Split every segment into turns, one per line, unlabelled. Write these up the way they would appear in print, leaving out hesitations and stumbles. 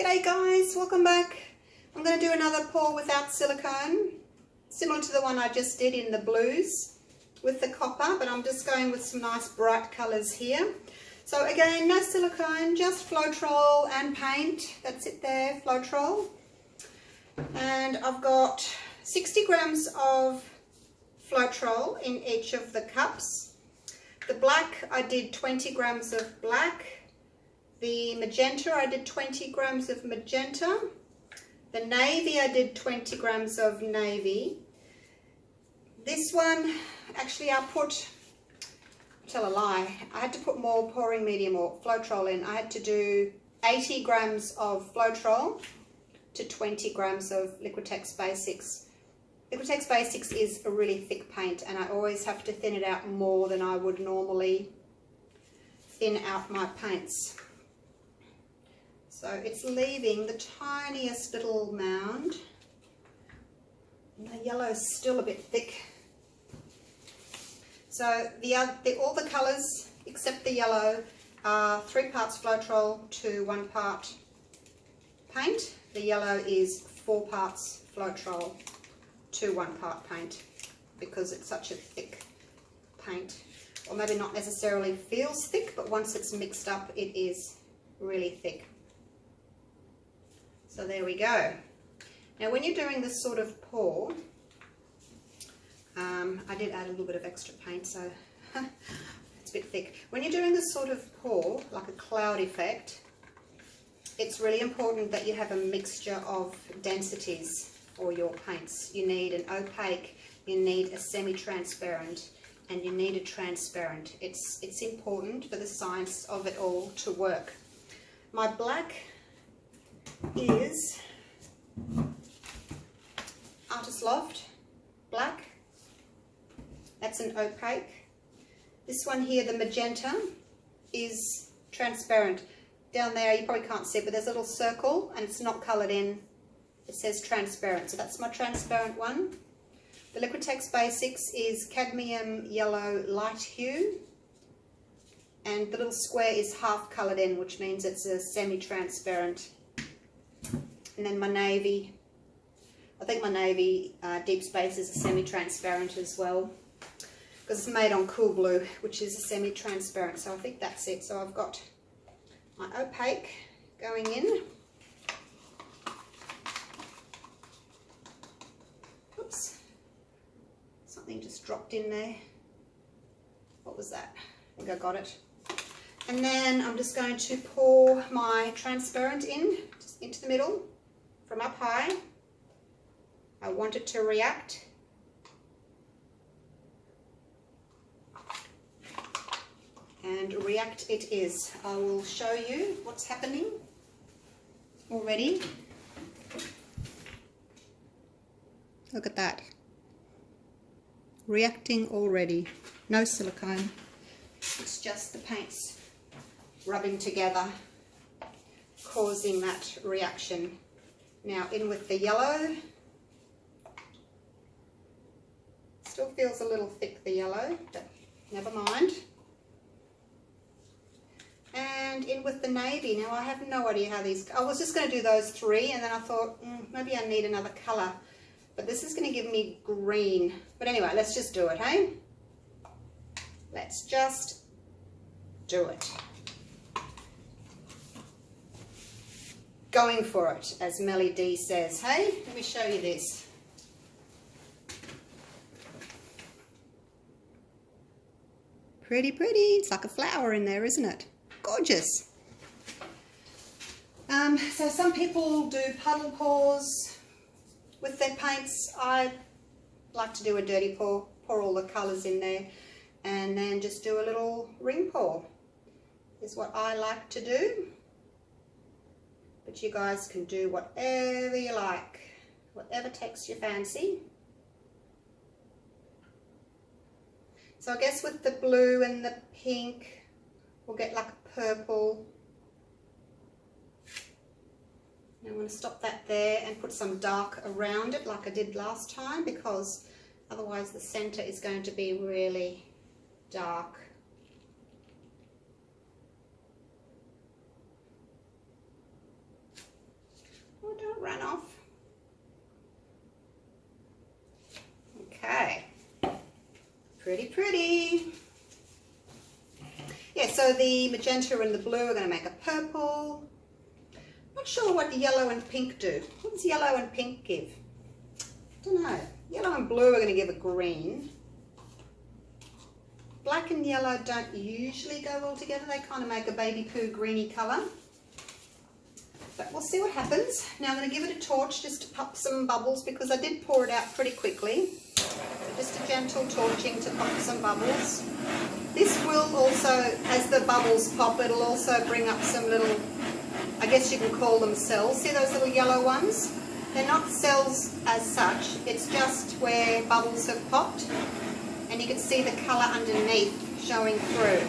G'day guys, welcome back. I'm going to do another pour without silicone, similar to the one I just did in the blues with the copper, but I'm just going with some nice bright colours here. So again, no silicone, just Floetrol and paint. That's it there, Floetrol. And I've got 60 grams of Floetrol in each of the cups. The black, I did 20 grams of black. The magenta, I did 20 grams of magenta. The navy, I did 20 grams of navy. This one, actually tell a lie, I had to put more pouring medium or Floetrol in. I had to do 80 grams of Floetrol to 20 grams of Liquitex Basics. Liquitex Basics is a really thick paint and I always have to thin it out more than I would normally thin out my paints. So it's leaving the tiniest little mound. And the yellow is still a bit thick. So all the colours except the yellow are 3 parts Floetrol to 1 part paint. The yellow is 4 parts Floetrol to 1 part paint because it's such a thick paint. Or maybe not necessarily feels thick, but once it's mixed up it is really thick. So there we go. Now when you're doing this sort of pour, I did add a little bit of extra paint, so it's a bit thick. When you're doing this sort of pour, like a cloud effect, it's really important that you have a mixture of densities for your paints. You need an opaque, you need a semi-transparent, and you need a transparent. It's important for the science of it all to work. My black is Artist Loft black. That's an opaque. This one here, the magenta, is transparent. Down there you probably can't see it, but there's a little circle and it's not coloured in. It says transparent, so that's my transparent one. The Liquitex Basics is cadmium yellow light hue, and the little square is half coloured in, which means it's a semi-transparent. And then my navy, I think my navy Deep Space is a semi-transparent as well, because it's made on Cool Blue, which is a semi-transparent, so I think that's it. So I've got my opaque going in. Oops, something just dropped in there. What was that? I think I got it. And then I'm just going to pour my transparent in, just into the middle. From up high. I want it to react. And react it is. I will show you what's happening already. Look at that. Reacting already. No silicone. It's just the paints rubbing together, causing that reaction. Now in with the yellow. Still feels a little thick, the yellow, but never mind. And in with the navy. Now I have no idea how these, I was just going to do those 3 and then I thought maybe I need another colour. But this is going to give me green. But anyway, let's just do it, hey? Let's just do it. Going for it, as Melly D says. Hey, let me show you this. Pretty, pretty. It's like a flower in there, isn't it? Gorgeous. So some people do puddle pours with their paints. I like to do a dirty pour all the colours in there, and then just do a little ring pour. Is what I like to do. But you guys can do whatever you like, whatever takes your fancy. So I guess with the blue and the pink, we'll get like a purple. And I'm going to stop that there and put some dark around it like I did last time, because otherwise the center is going to be really dark. pretty. Yeah, so the magenta and the blue are going to make a purple. Not sure what the yellow and pink do. What does yellow and pink give? Don't know. Yellow and blue are going to give a green. Black and yellow don't usually go well together. They kind of make a baby poo greeny colour. But we'll see what happens. Now I'm going to give it a torch just to pop some bubbles because I did pour it out pretty quickly. So just a gentle torching to pop some bubbles. This will also, as the bubbles pop, it'll also bring up some little, I guess you can call them cells. See those little yellow ones? They're not cells as such, it's just where bubbles have popped. And you can see the colour underneath showing through.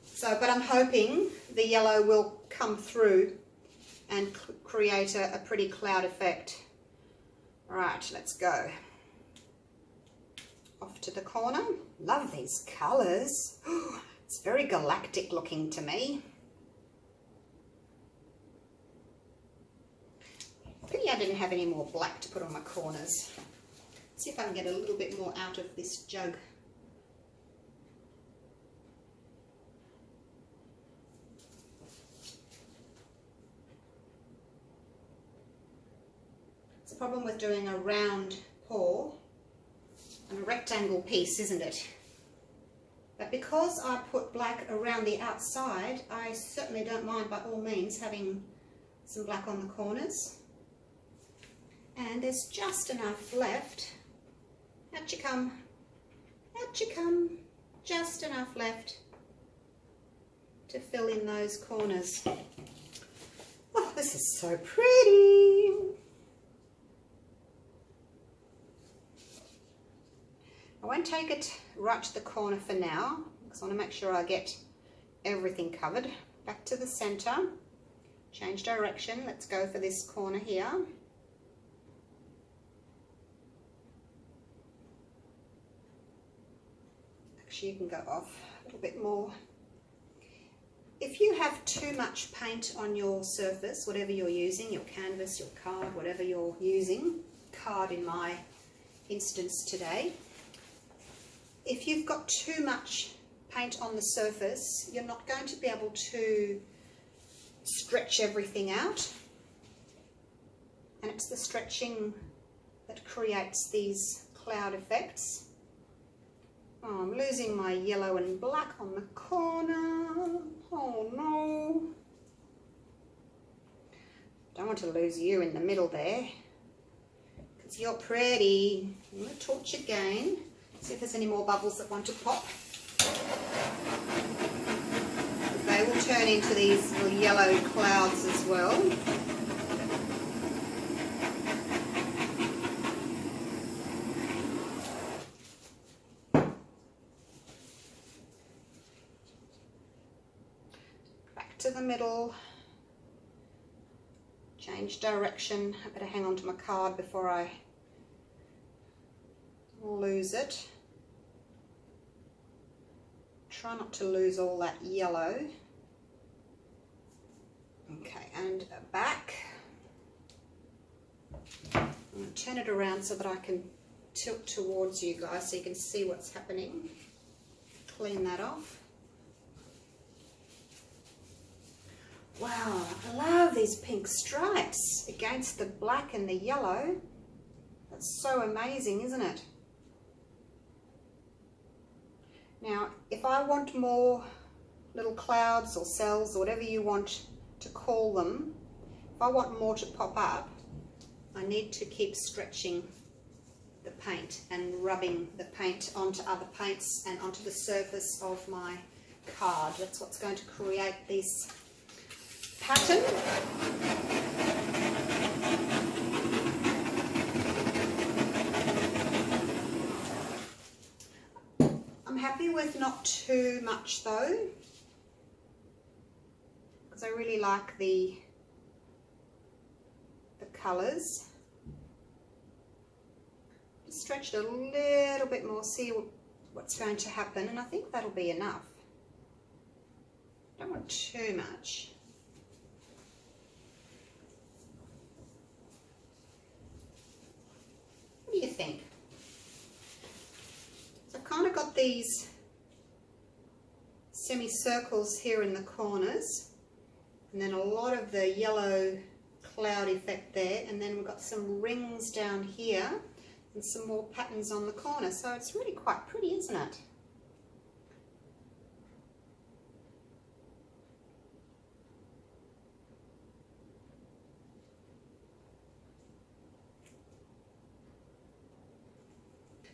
So, but I'm hoping the yellow will come through and create a pretty cloud effect. Right, let's go. Off to the corner. Love these colours. It's very galactic looking to me. Pity I didn't have any more black to put on my corners. Let's see if I can get a little bit more out of this jug. It's the problem with doing a round pour and a rectangle piece, isn't it? But because I put black around the outside, I certainly don't mind by all means having some black on the corners. And there's just enough left. Out you come. Out you come. Just enough left to fill in those corners. Oh, this is so pretty. I won't take it right to the corner for now because I want to make sure I get everything covered. Back to the center, change direction. Let's go for this corner here. Actually, you can go off a little bit more. If you have too much paint on your surface, whatever you're using, your canvas, your card, whatever you're using, card in my instance today, if you've got too much paint on the surface, you're not going to be able to stretch everything out. And it's the stretching that creates these cloud effects. Oh, I'm losing my yellow and black on the corner. Oh no. Don't want to lose you in the middle there, because you're pretty. I'm going to torch again. See if there's any more bubbles that want to pop. They will turn into these little yellow clouds as well. Back to the middle. Change direction. I better hang on to my card before I lose it. Try not to lose all that yellow. Okay, and back. I'm going to turn it around so that I can tilt towards you guys so you can see what's happening. Clean that off. Wow, I love these pink stripes against the black and the yellow. That's so amazing, isn't it? Now, if I want more little clouds or cells or whatever you want to call them, if I want more to pop up, I need to keep stretching the paint and rubbing the paint onto other paints and onto the surface of my card. That's what's going to create this pattern. I'm happy with not too much though, because I really like the colours. Just stretch it a little bit more, see what's going to happen, and I think that'll be enough. Don't want too much. What do you think? these semicircles here in the corners, and then a lot of the yellow cloud effect there, and then we've got some rings down here and some more patterns on the corner. So it's really quite pretty, isn't it?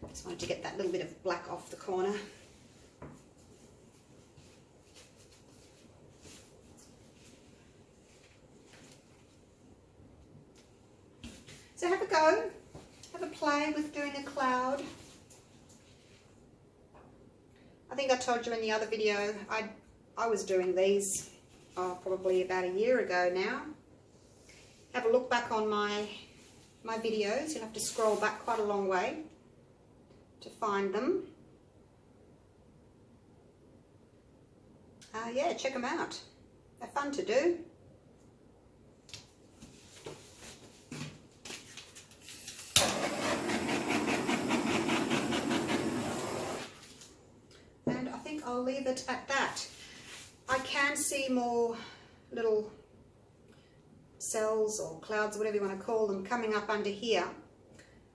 Just wanted to get that little bit of black off the corner. So have a go, have a play with doing a cloud. I think I told you in the other video, I was doing these probably about a year ago now. Have a look back on my videos. You'll have to scroll back quite a long way to find them. Yeah, check them out. They're fun to do. And I think I'll leave it at that. I can see more little cells or clouds, whatever you want to call them, coming up under here.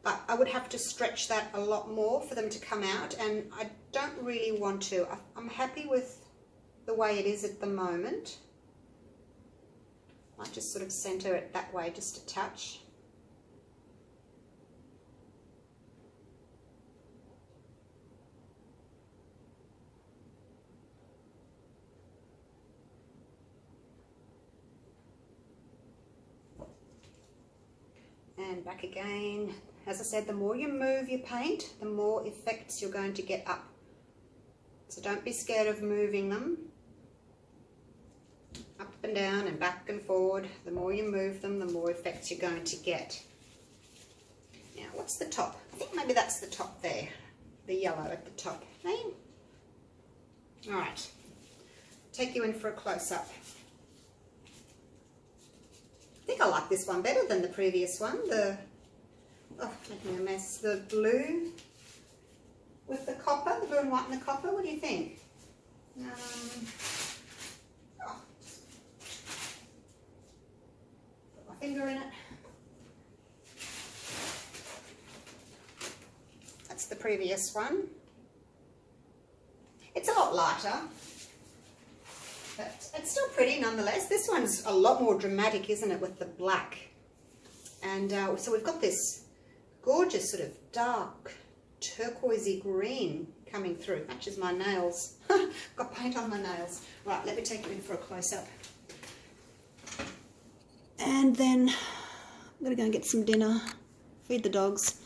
But I would have to stretch that a lot more for them to come out, and I don't really want to. I'm happy with the way it is at the moment. Might just sort of center it that way just a touch. And back again. As I said, the more you move your paint, the more effects you're going to get up. So don't be scared of moving them. Up and down and back and forward. The more you move them, the more effects you're going to get. Now, what's the top? I think maybe that's the top there. The yellow at the top. Hey? All right. Take you in for a close-up. I think I like this one better than the previous one. Oh, making a mess. The blue with the copper, the blue and white and the copper. What do you think? Put my finger in it. That's the previous one. It's a lot lighter, but it's still pretty nonetheless. This one's a lot more dramatic, isn't it, with the black? And so we've got this gorgeous sort of dark turquoisey green coming through. Matches my nails. Got paint on my nails. Right, let me take you in for a close-up. And then I'm going to go and get some dinner, feed the dogs.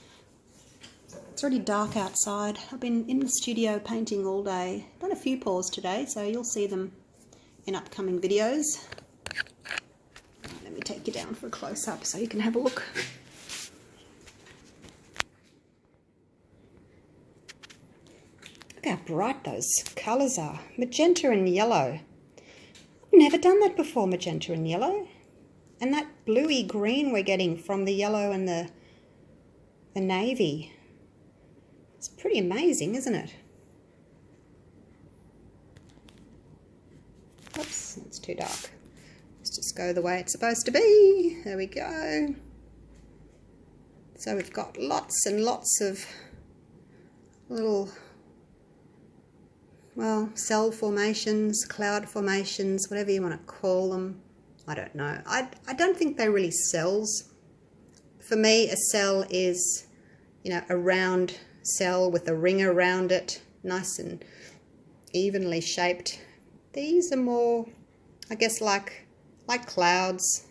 It's already dark outside. I've been in the studio painting all day. Done a few pours today, so you'll see them in upcoming videos. Let me take you down for a close-up so you can have a look. Look how bright those colours are. Magenta and yellow. I've never done that before, magenta and yellow. And that bluey green we're getting from the yellow and the navy. It's pretty amazing, isn't it? Oops, it's too dark. Let's just go the way it's supposed to be. There we go. So we've got lots and lots of little, well, cell formations, cloud formations, whatever you want to call them. I don't know. I don't think they're really cells. For me, a cell is, you know, a round cell with a ring around it, nice and evenly shaped. These are more, I guess, like clouds,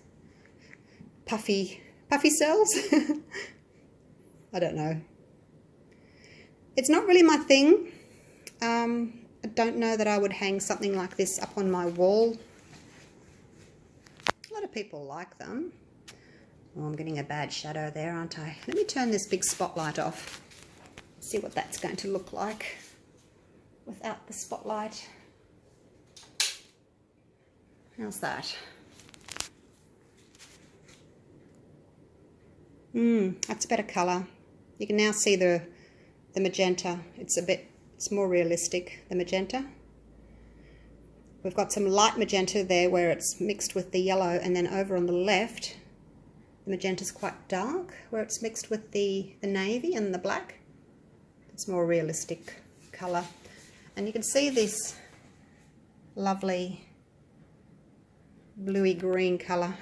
puffy cells. I don't know. It's not really my thing. I don't know that I would hang something like this up on my wall. A lot of people like them. Oh, I'm getting a bad shadow there, aren't I? Let me turn this big spotlight off. See what that's going to look like without the spotlight. How's that? That's a better colour. You can now see the magenta. It's It's more realistic, the magenta. We've got some light magenta there where it's mixed with the yellow, and then over on the left, the magenta's quite dark where it's mixed with the navy and the black. It's more realistic colour. And you can see this lovely bluey green colour.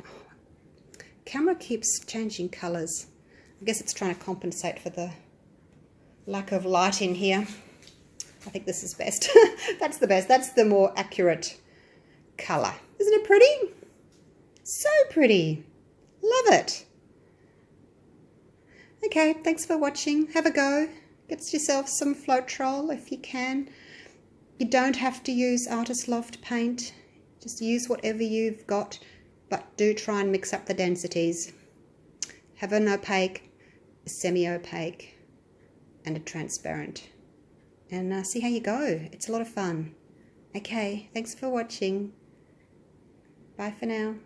Camera keeps changing colours. I guess it's trying to compensate for the lack of light in here. I think this is best. That's the best. That's the more accurate colour. Isn't it pretty? So pretty. Love it. Okay, thanks for watching. Have a go. Get yourself some Floetrol if you can. You don't have to use Artist Loft paint. Just use whatever you've got, but do try and mix up the densities. Have an opaque, a semi-opaque, and a transparent. And see how you go. It's a lot of fun. Okay, thanks for watching. Bye for now.